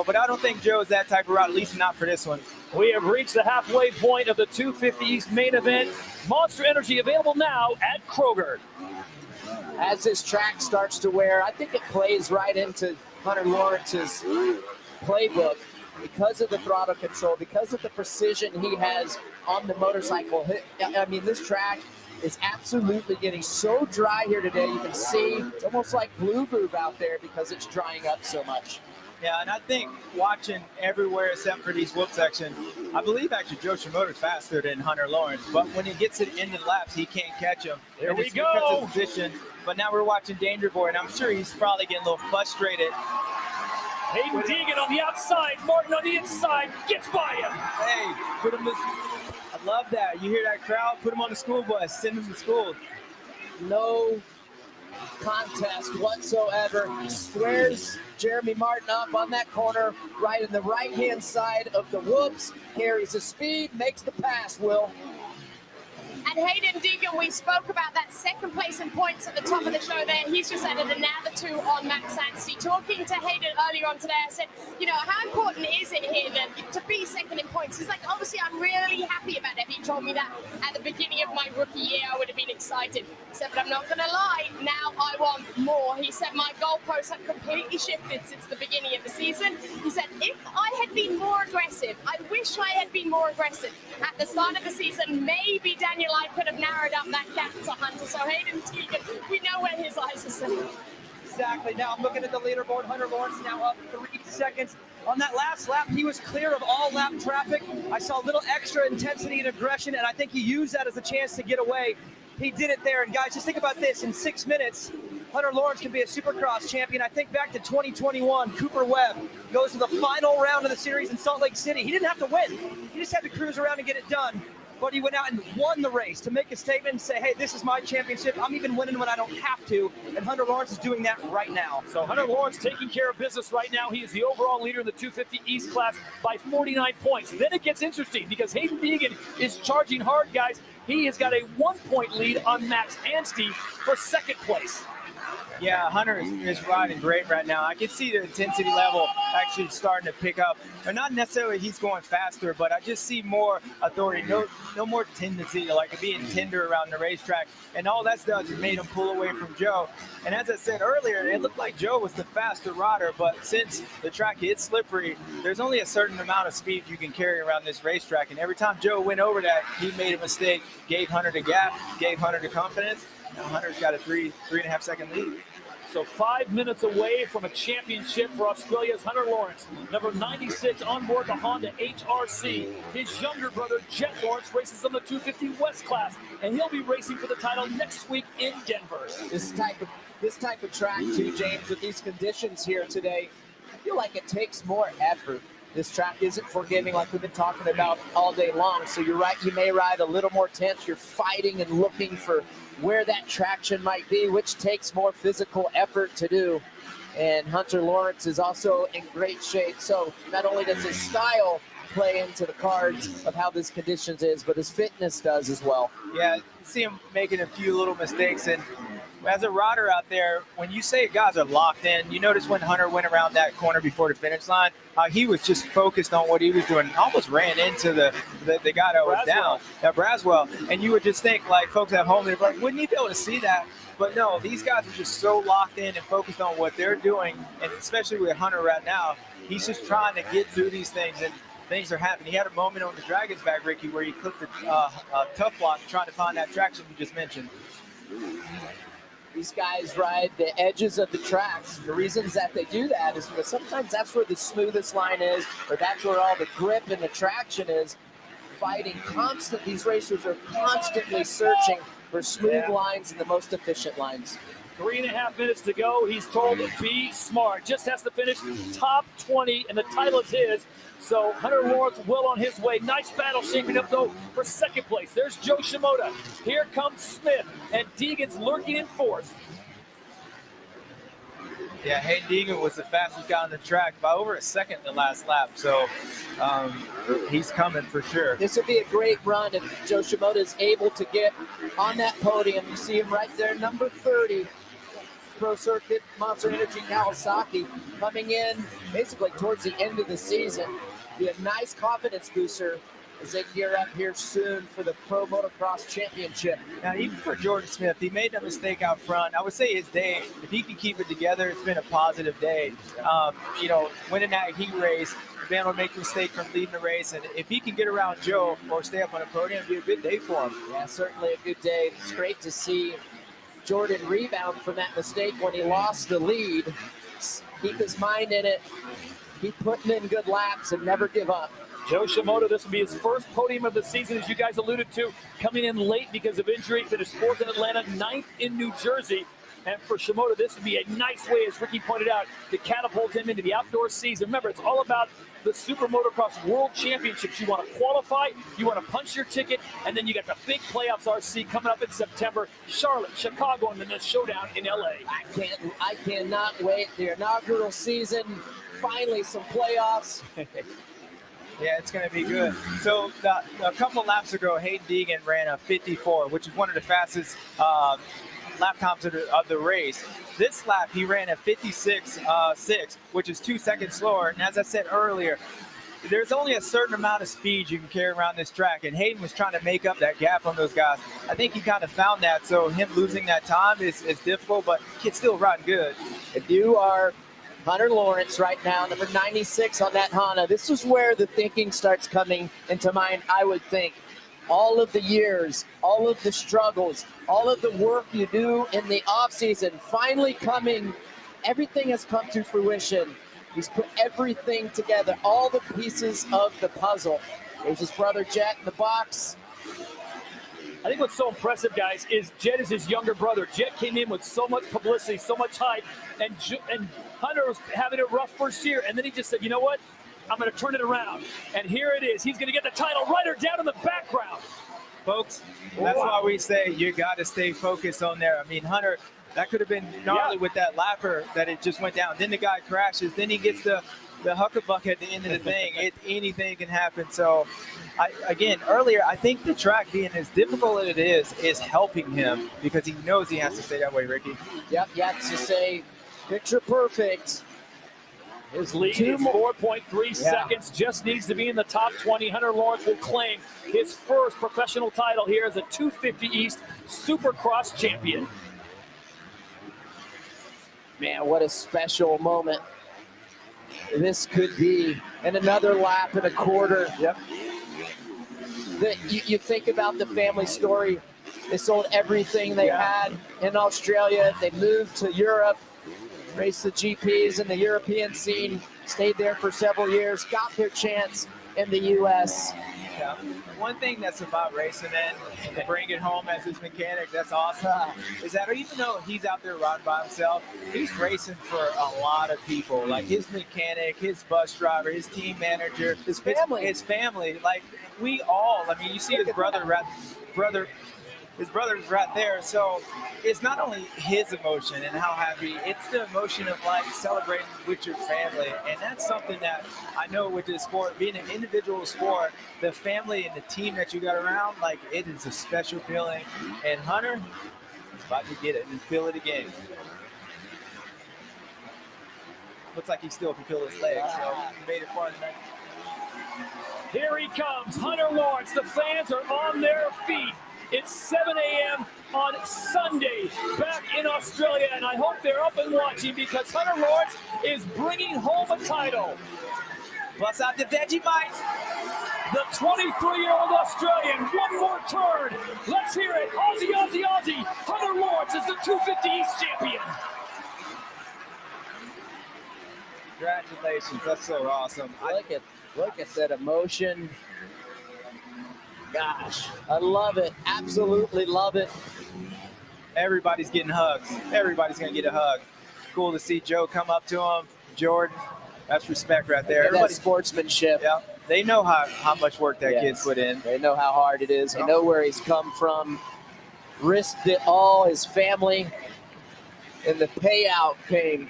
but I don't think Joe's that type of route, at least not for this one. We have reached the halfway point of the 250 East main event. Monster Energy available now at Kroger. As this track starts to wear, I think it plays right into Hunter Lawrence's playbook because of the throttle control, because of the precision he has on the motorcycle. I mean, this track is absolutely getting so dry here today. You can see it's almost like Blue Groove out there because it's drying up so much. Yeah, and I think watching everywhere except for these whoop sections, I believe actually Joe Shimoda's faster than Hunter Lawrence, but when he gets to the end of the laps, he can't catch him. There we go. Because of position. But now we're watching Danger Boy, and I'm sure he's probably getting a little frustrated. Hayden Deegan on the outside, Martin on the inside, gets by him. Hey, put him. I love that. You hear that crowd? Put him on the school bus. Send him to school. No contest whatsoever. Squares Jeremy Martin up on that corner, right in the right-hand side of the whoops. Carries the speed, makes the pass, Will. And Hayden Deegan, we spoke about that second place in points at the top of the show there. He's just added another 2 on Max Anstey. Talking to Hayden earlier on today, I said, how important is it here to be second in points? He's like, obviously, I'm really happy about it. He told me that at the beginning of my rookie year, I would have been excited. He said, but I'm not going to lie, now I want more. He said, my goalposts have completely shifted since the beginning of the season. He said, if I had been more aggressive, I wish I had been more aggressive. At the start of the season, maybe Daniel I could have narrowed up that gap to Hunter. So Hayden Deegan, we know where his eyes are set. Exactly. Now I'm looking at the leaderboard. Hunter Lawrence now up 3 seconds. On that last lap, he was clear of all lap traffic. I saw a little extra intensity and aggression, and I think he used that as a chance to get away. He did it there. And guys, just think about this. In 6 minutes, Hunter Lawrence can be a Supercross champion. I think back to 2021, Cooper Webb goes to the final round of the series in Salt Lake City. He didn't have to win. He just had to cruise around and get it done. But he went out and won the race to make a statement and say, hey, this is my championship. I'm even winning when I don't have to. And Hunter Lawrence is doing that right now. So Hunter Lawrence taking care of business right now. He is the overall leader in the 250 East class by 49 points. Then it gets interesting because Hayden Deegan is charging hard, guys. He has got a 1-point lead on Max Anstey for second place. Yeah, Hunter is riding great right now. I can see the intensity level actually starting to pick up. But not necessarily he's going faster, but I just see more authority, no more tendency to like being tender around the racetrack. And all that's done is made him pull away from Joe. And as I said earlier, it looked like Joe was the faster rider, but since the track is slippery, there's only a certain amount of speed you can carry around this racetrack. And every time Joe went over that, he made a mistake, gave Hunter the gap, gave Hunter the confidence. Now Hunter's got a 3.5 second lead. So 5 minutes away from a championship for Australia's Hunter Lawrence. Number 96 on board the Honda HRC. His younger brother, Jet Lawrence, races on the 250 West class, and he'll be racing for the title next week in Denver. This type of track too, James, with these conditions here today, I feel like it takes more effort. This track isn't forgiving like we've been talking about all day long. So you're right, you may ride a little more tense. You're fighting and looking for where that traction might be, which takes more physical effort to do. And Hunter Lawrence is also in great shape. So not only does his style play into the cards of how this conditions is, but his fitness does as well. Yeah, you see him making a few little mistakes. And as a rider out there, when you say guys are locked in, you notice when Hunter went around that corner before the finish line, he was just focused on what he was doing, almost ran into the guy that was down, Braswell. And you would just think, like, folks at home, they're like, wouldn't you be able to see that? But no, these guys are just so locked in and focused on what they're doing, and especially with Hunter right now, he's just trying to get through these things, and things are happening. He had a moment on the Dragon's back, Ricky, where he clipped the tough block trying to find that traction you just mentioned. These guys ride the edges of the tracks. The reasons that they do that is because sometimes that's where the smoothest line is, or that's where all the grip and the traction is. Fighting constant, these racers are constantly searching for smooth lines and the most efficient lines. 3.5 minutes to go. He's told to be smart. Just has to finish top 20, and the title is his. So Hunter Lawrence well on his way. Nice battle shaping up, though, for second place. There's Joe Shimoda. Here comes Smith, and Deegan's lurking in fourth. Yeah, Hayden Deegan was the fastest guy on the track by over a second in the last lap. So he's coming for sure. This would be a great run if Joe Shimoda is able to get on that podium. You see him right there, number 30. Pro Circuit Monster Energy Kawasaki coming in basically towards the end of the season. Be a nice confidence booster as they gear up here soon for the Pro Motocross Championship. Now, even for Jordan Smith, he made a mistake out front. I would say his day, if he can keep it together, it's been a positive day. You know, winning that heat race, being able to make a mistake from leading the race, and if he can get around Joe or stay up on the podium, it'd be a good day for him. Yeah, certainly a good day. It's great to see Jordan rebound from that mistake when he lost the lead. Keep his mind in it. Keep putting in good laps and never give up. Joe Shimoda, this will be his first podium of the season, as you guys alluded to, coming in late because of injury. Finished fourth in Atlanta, 9th in New Jersey. And for Shimoda, this would be a nice way, as Ricky pointed out, to catapult him into the outdoor season. Remember, it's all about the Super Motocross World Championships. You want to qualify, you want to punch your ticket, and then you got the big playoffs RC coming up in September. Charlotte, Chicago, and then the showdown in LA. I cannot wait. The inaugural season, finally some playoffs. Yeah, it's going to be good. So a couple of laps ago, Hayden Deegan ran a 54, which is one of the fastest lap times of the race. This lap, he ran a 56.6, which is 2 seconds slower. And as I said earlier, there's only a certain amount of speed you can carry around this track, and Hayden was trying to make up that gap on those guys. I think he kind of found that, so him losing that time is difficult, but he's still riding good. If you are Hunter Lawrence right now, number 96 on that Honda, this is where the thinking starts coming into mind, I would think. All of the years, all of the struggles, all of the work you do in the off season, finally coming everything has come to fruition. He's put everything together, all the pieces of the puzzle. There's his brother Jet in the box. I think what's so impressive, guys, is Jet is his younger brother. Jet came in with so much publicity, so much hype, and Hunter was having a rough first year, and then he just said, you know what? I'm going to turn it around. And here it is. He's going to get the title right or down in the background. Folks, that's why we say you got to stay focused on there. I mean, Hunter, that could have been gnarly with that lapper that it just went down. Then the guy crashes. Then he gets the huckabuck at the end of the thing. Anything can happen. So, again, earlier, I think the track being as difficult as it is helping him because he knows he has to stay that way, Ricky. Yep, you have to say picture perfect. His lead is 4.3 seconds, just needs to be in the top 20. Hunter Lawrence will claim his first professional title here as a 250 East Supercross champion. Man, what a special moment this could be. And another lap and a quarter. Yep. You think about the family story. They sold everything they had in Australia. They moved to Europe, raced the GPs in the European scene, stayed there for several years, got their chance in the U.S. Yeah. One thing that's about racing and to bring it home as his mechanic, that's awesome, is that even though he's out there riding by himself, he's racing for a lot of people. Like his mechanic, his bus driver, his team manager, his family. His family. Like we all, I mean, you see his his brother's right there. So it's not only his emotion and how happy, it's the emotion of like celebrating with your family. And that's something that I know with this sport, being an individual sport, the family and the team that you got around, like it is a special feeling. And Hunter is about to get it and feel it again. Looks like he still can feel his legs, so he made it far tonight. Here he comes, Hunter Lawrence. The fans are on their feet. It's 7 a.m. on Sunday back in Australia, and I hope they're up and watching because Hunter Lawrence is bringing home a title. Bust out the Vegemite. The 23-year-old Australian, one more turn. Let's hear it. Aussie, Aussie, Aussie. Hunter Lawrence is the 250 East champion. Congratulations. That's so awesome. Look at that emotion. Gosh, I love it. Absolutely love it. Everybody's getting hugs. Everybody's going to get a hug. Cool to see Joe come up to him. Jordan, that's respect right there. That sportsmanship. Yeah, they know how much work that kid put in. They know how hard it is. They know where he's come from. Risked it all, his family, and the payout came.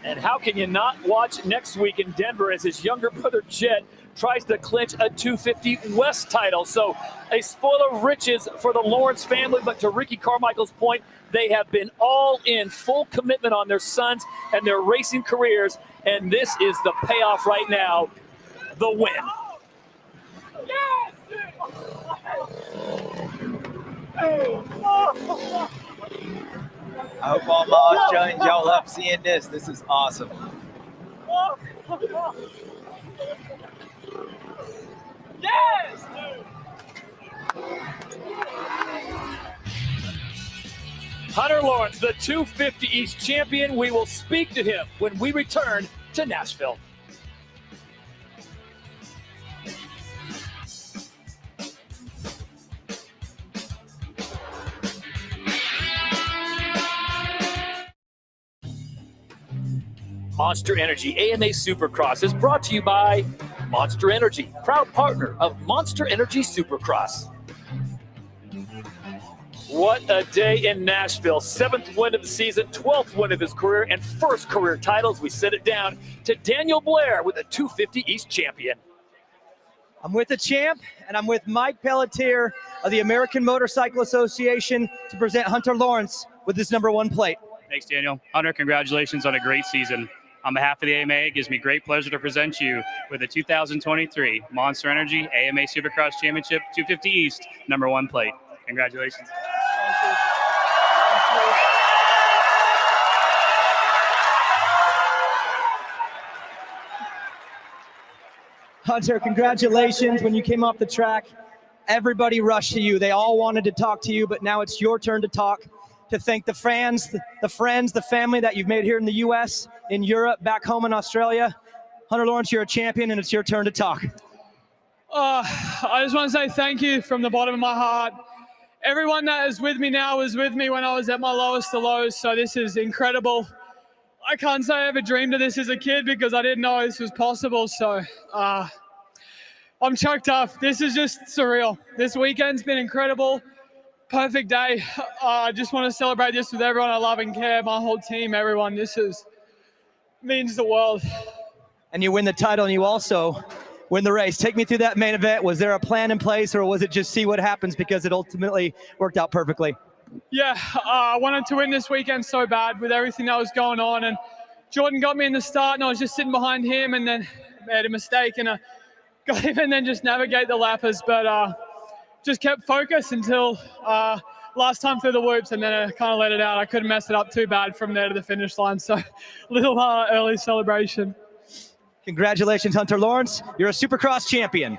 And how can you not watch next week in Denver as his younger brother Jet tries to clinch a 250 West title? So a spoil of riches for the Lawrence family, but to Ricky Carmichael's point, they have been all in, full commitment on their sons and their racing careers, and this is the payoff right now, the win. I hope all my Australians, y'all love seeing this. This is awesome. Yes! Hunter Lawrence, the 250 East champion. We will speak to him when we return to Nashville. Monster Energy AMA Supercross is brought to you by Monster Energy, proud partner of Monster Energy Supercross. What a day in Nashville. 7th win of the season, 12th win of his career, and first career titles. We set it down to Daniel Blair with a 250 East champion. I'm with the champ, and I'm with Mike Pelletier of the American Motorcycle Association to present Hunter Lawrence with his #1 plate. Thanks, Daniel. Hunter, congratulations on a great season. On behalf of the AMA, it gives me great pleasure to present you with the 2023 Monster Energy AMA Supercross Championship 250 East #1 plate. Congratulations. Thank you. Hunter, congratulations. When you came off the track, everybody rushed to you. They all wanted to talk to you, but now it's your turn to talk. to thank the fans, the friends, the family that you've made here in the U.S., in Europe, back home in Australia. Hunter Lawrence, you're a champion, and it's your turn to talk. I just want to say thank you from the bottom of my heart. Everyone that is with me now was with me when I was at my lowest of lows, so this is incredible. I can't say I ever dreamed of this as a kid because I didn't know this was possible, so I'm choked up. This is just surreal. This weekend's been incredible. Perfect day. I just want to celebrate this with everyone I love and care, my whole team, everyone. This means the world. And you win the title, and you also win the race. Take me through that main event. Was there a plan in place, or was it just see what happens because it ultimately worked out perfectly? Yeah, I wanted to win this weekend so bad with everything that was going on, and Jordan got me in the start, and I was just sitting behind him, and then made a mistake, and I got him, and then just navigate the lappers, but just kept focused until last time through the whoops, and then I kind of let it out. I couldn't mess it up too bad from there to the finish line, so little early celebration. Congratulations, Hunter Lawrence. You're a Supercross champion.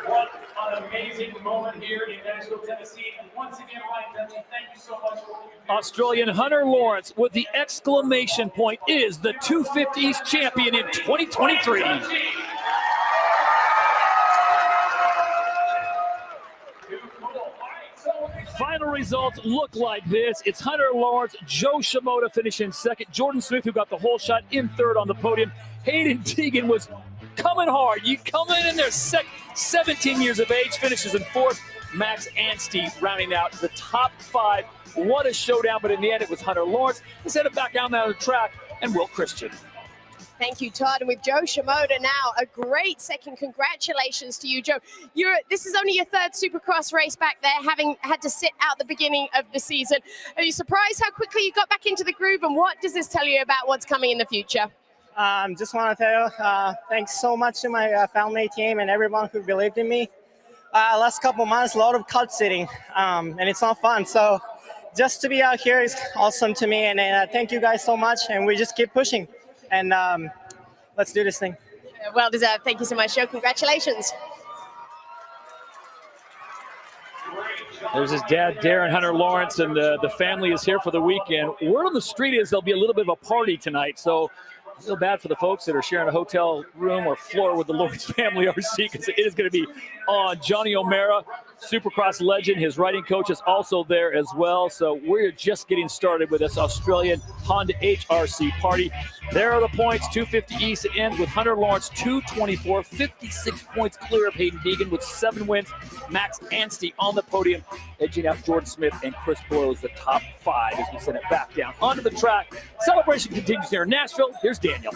What an amazing moment here in Nashville, Tennessee. And once again, Ryan Dudley, thank you so much for what you did. Australian Hunter Lawrence with the exclamation point is the 250 East champion in 2023. Final results look like this. It's Hunter Lawrence, Joe Shimoda finishing second, Jordan Smith, who got the whole shot, in third on the podium. Hayden Deegan was coming hard. You come in there, 17 years of age, finishes in fourth. Max Anstey rounding out the top five. What a showdown, but in the end, it was Hunter Lawrence. Let's head it back down the track, and Will Christian. Thank you, Todd. And with Joe Shimoda now, a great second. Congratulations to you, Joe. This is only your third Supercross race back there, having had to sit out the beginning of the season. Are you surprised how quickly you got back into the groove, and what does this tell you about what's coming in the future? Just want to tell you, thanks so much to my family, team, and everyone who believed in me. Last couple months, a lot of cut sitting, and it's not fun. So just to be out here is awesome to me, and thank you guys so much, and we just keep pushing. And let's do this thing. Well deserved. Thank you so much, Joe. Congratulations. There's his dad, Darren Hunter Lawrence, and the family is here for the weekend. Word on the street is there'll be a little bit of a party tonight, so I feel bad for the folks that are sharing a hotel room or floor with the Lawrence family RC, because it is going to be on. Johnny O'Mara, Supercross legend, his riding coach is also there as well. So we're just getting started with this Australian Honda HRC party. There are the points. 250 East ends with Hunter Lawrence 224, 56 points clear of Hayden Deegan with 7 wins. Max Anstey on the podium, edging out Jordan Smith and Chris Boyle as the top 5 as we send it back down onto the track. Celebration continues here in Nashville. Here's Daniel.